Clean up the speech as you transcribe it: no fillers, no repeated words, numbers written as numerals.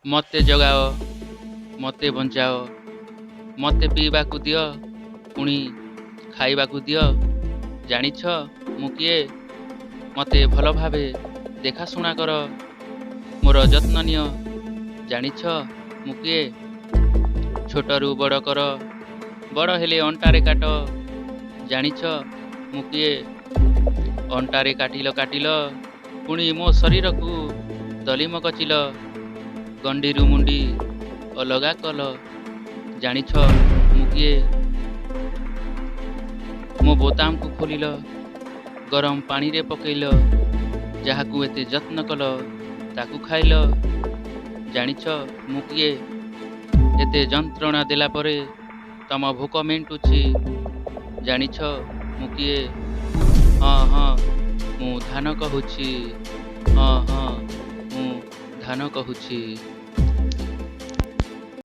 ମତେ ଜଗାଅ, ମତେ ବଞ୍ଚାଅ, ମତେ ପିଇବାକୁ ଦିଅ, ପୁଣି ଖାଇବାକୁ ଦିଅ। ଜାଣିଛ ମୁଁ କିଏ? ମତେ ଭଲ ଭାବେ ଦେଖାଶୁଣା କର, ମୋର ଯତ୍ନ ନିଅ। ଜାଣିଛ ମୁଁ କିଏ? ଛୋଟରୁ ବଡ଼ କର, ବଡ଼ ହେଲେ ଅଣ୍ଟାରେ କାଟ। ଜାଣିଛ ମୁଁ କିଏ? ଅଣ୍ଟାରେ କାଟିଲ, ପୁଣି ମୋ ଶରୀରକୁ ଦଲିମ କଚିଲ। ଗଣ୍ଡିରୁ ମୁଣ୍ଡି ଅଲଗା କଲ। ଜାଣିଛ ମୁଁ କିଏ? ମୋ ବୋତାମକୁ ଖୋଲିଲ, ଗରମ ପାଣିରେ ପକେଇଲ, ଯାହାକୁ ଏତେ ଯତ୍ନ କଲ ତାକୁ ଖାଇଲ। ଜାଣିଛ ମୁଁ କିଏ? ଏତେ ଯନ୍ତ୍ରଣା ଦେଲା ପରେ ତମ ଭୋକ ମେଣ୍ଟୁଛି। ଜାଣିଛ ମୁଁ କିଏ? ହଁ ହଁ ମୁଁ ଧାନ କହୁଛି। ହଁ ହଁ ମୁଁ ଧାନ କହୁଛି।